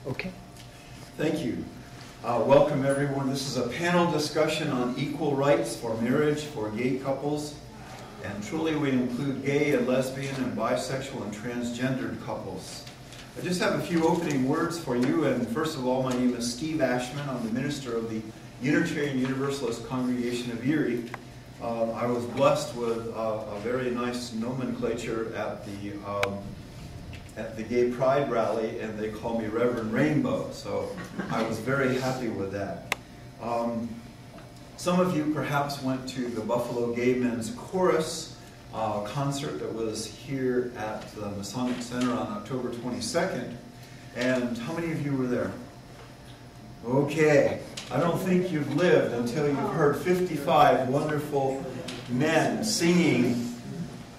Okay. Thank you. Welcome everyone. This is a panel discussion on equal rights for marriage for gay couples. And truly we include gay and lesbian and bisexual and transgendered couples. I just have a few opening words for you. And first of all, my name is Steve Aschmann. I'm the minister of the Unitarian-Universalist congregation of Erie. I was blessed with a very nice nomenclature at the Gay Pride rally, and they call me Reverend Rainbow, so I was very happy with that. Some of you perhaps went to the Buffalo Gay Men's Chorus concert that was here at the Masonic Center on October 22nd, and how many of you were there? Okay, I don't think you've lived until you've heard 55 wonderful men singing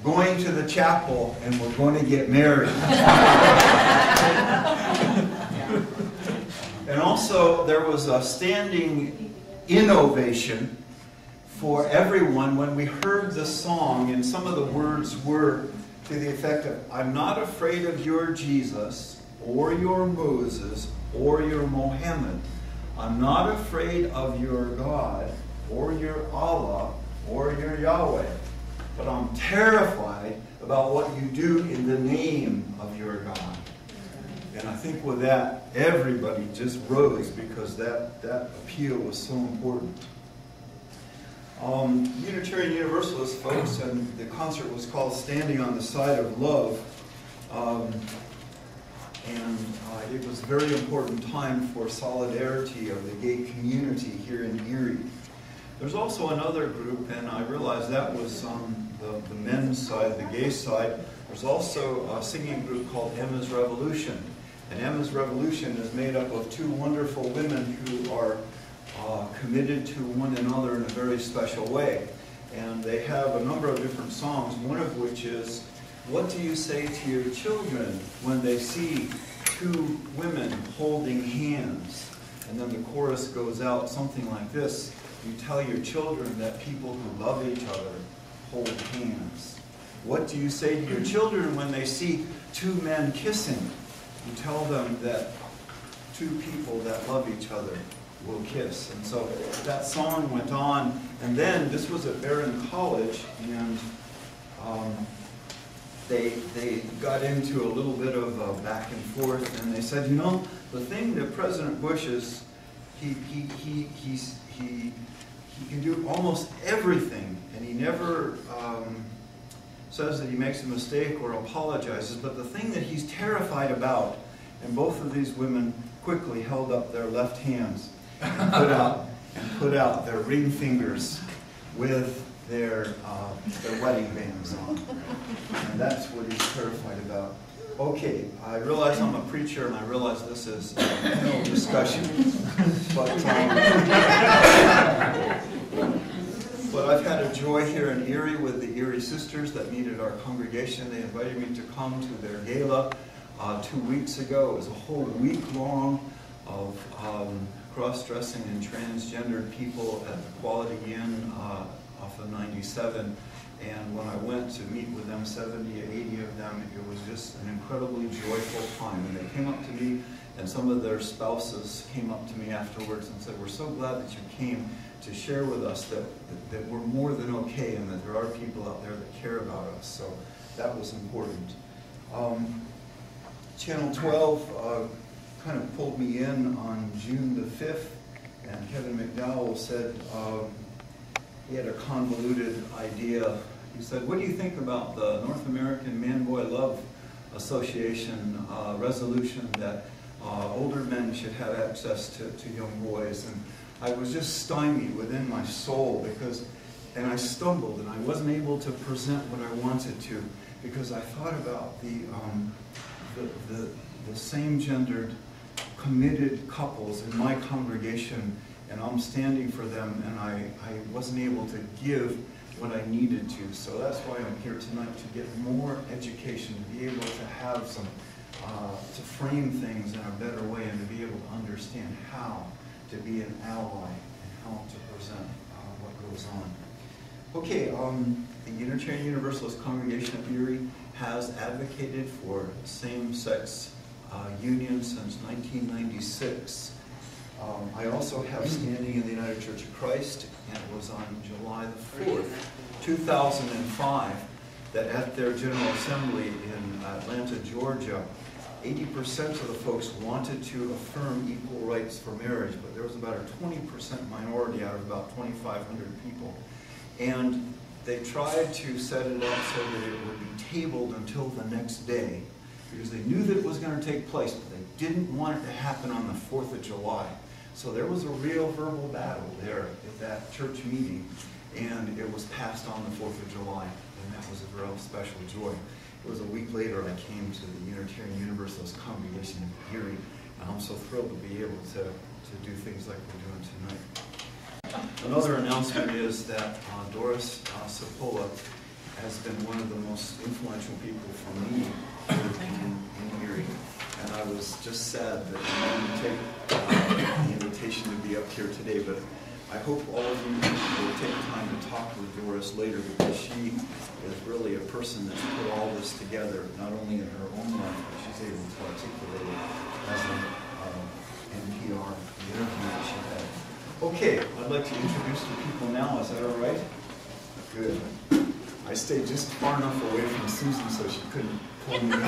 "Going to the Chapel and We're Going to Get Married." And also there was a standing innovation for everyone when we heard the song, and some of the words were to the effect of, "I'm not afraid of your Jesus or your Moses or your Mohammed. I'm not afraid of your God or your Allah or your Yahweh. But I'm terrified about what you do in the name of your God." And I think with that, everybody just rose because that appeal was so important. Unitarian Universalist folks, and the concert was called "Standing on the Side of Love." It was a very important time for solidarity of the gay community here in Erie. There's also another group, and I realize that was on the men's side, the gay side. There's also a singing group called Emma's Revolution. And Emma's Revolution is made up of two wonderful women who are committed to one another in a very special way. And they have a number of different songs, one of which is, "What do you say to your children when they see two women holding hands?" And then the chorus goes out something like this: "You tell your children that people who love each other hold hands." What do you say to your children when they see two men kissing? You tell them that two people that love each other will kiss. And so that song went on. And then this was at Barron College, and they got into a little bit of a back and forth, and they said, you know, the thing that President Bush is, he can do almost everything, and he never says that he makes a mistake or apologizes, but the thing that he's terrified about, and both of these women quickly held up their left hands and put out their ring fingers with their wedding bands on. And that's what he's terrified about. Okay, I realize I'm a preacher, and I realize this is a panel discussion, but I've had a joy here in Erie with the Erie sisters that meet at our congregation. They invited me to come to their gala 2 weeks ago. It was a whole week long of cross-dressing and transgendered people at the Quality Inn off of 97. And when I went to meet with them, 70 or 80 of them, it was just an incredibly joyful time. And they came up to me, and some of their spouses came up to me afterwards and said, "We're so glad that you came to share with us that we're more than okay, and that there are people out there that care about us." So that was important. Channel 12 kind of pulled me in on June the 5th, and Kevin McDowell said he had a convoluted idea. He said, "What do you think about the North American Man-Boy Love Association resolution that older men should have access to young boys?" And I was just stymied within my soul and I stumbled, and I wasn't able to present what I wanted to, because I thought about the same-gendered committed couples in my congregation, and I'm standing for them, and I wasn't able to give what I needed to. So that's why I'm here tonight, to get more education, to be able to have some, to frame things in a better way, and to be able to understand how to be an ally and how to present what goes on. Okay, the Unitarian Universalist congregation of Erie has advocated for same-sex union since 1996. I also have standing in the United Church of Christ, and it was on July the 4th, 2005, that at their General Assembly in Atlanta, Georgia, 80% of the folks wanted to affirm equal rights for marriage, but there was about a 20% minority out of about 2,500 people. And they tried to set it up so that it would be tabled until the next day, because they knew that it was going to take place, but they didn't want it to happen on the 4th of July. So there was a real verbal battle there at that church meeting, and it was passed on the 4th of July, and that was a real special joy. It was a week later I came to the Unitarian-Universalist congregation in Erie, and I'm so thrilled to be able to do things like we're doing tonight. Another announcement is that Doris Publc has been one of the most influential people for me in Erie. And I was just sad that I didn't take the invitation to be up here today, but I hope all of you will take time to talk with Doris later, because she is really a person that's put all this together, not only in her own life, but she's able to articulate it as an NPR, the interview that she had. Okay, I'd like to introduce the people now. Is that all right? Good. I stayed just far enough away from Susan so she couldn't pull me in.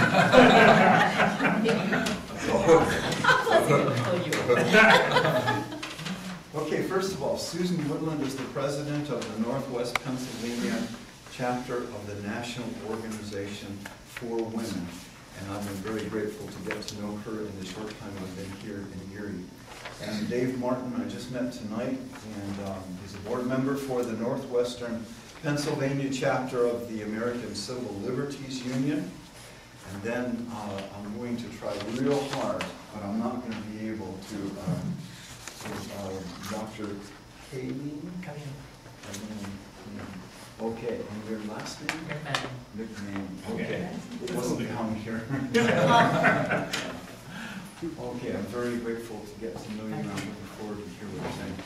Okay, first of all, Susan Woodland is the president of the Northwest Pennsylvania chapter of the National Organization for Women. And I've been very grateful to get to know her in the short time I've been here in Erie. And Dave Martin, I just met tonight, and he's a board member for the Northwestern Pennsylvania chapter of the American Civil Liberties Union. And then I'm going to try real hard, but I'm not going to be able to, Dr. Caillean. Okay, and your last name? McMahon. McMahon, okay. It wasn't down here. Okay, I'm very grateful to get to know you, and I'm looking forward to hear what you're saying.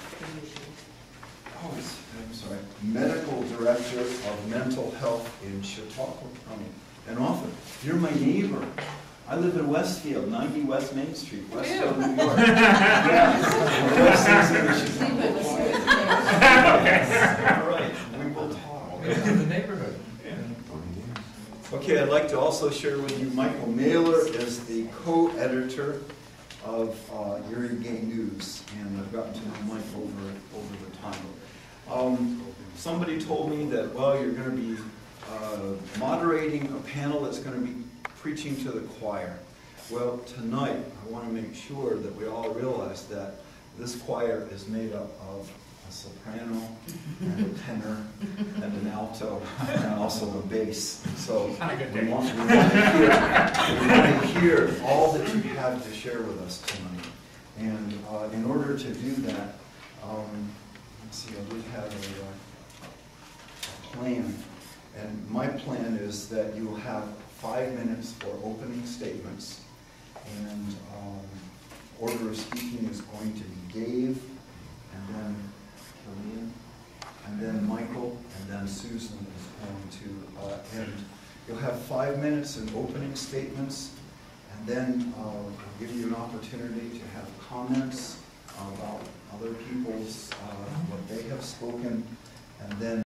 Oh, I'm sorry. Medical Director of Mental Health in Chautauqua County. And author. You're my neighbor. I live in Westfield, 90 West Main Street, Westfield, New York. Yeah. All right, we will talk. In the neighborhood. Okay, I'd like to also share with you Michael Mahler is the co-editor of Erie Gay News, and I've gotten to know Mike over the time. Somebody told me that, well, you're going to be moderating a panel that's going to be preaching to the choir. Well, tonight I want to make sure that we all realize that this choir is made up of a soprano and a tenor and an alto and also a bass. So we want to hear all that you have to share with us tonight. And in order to do that, let's see, I did have a plan. And my plan is that you will have 5 minutes for opening statements. And order of speaking is going to be Dave, and then Caillean, and then Michael, and then Susan is going to end. You'll have 5 minutes in opening statements, and then we'll give you an opportunity to have comments about other people's, what they have spoken, and then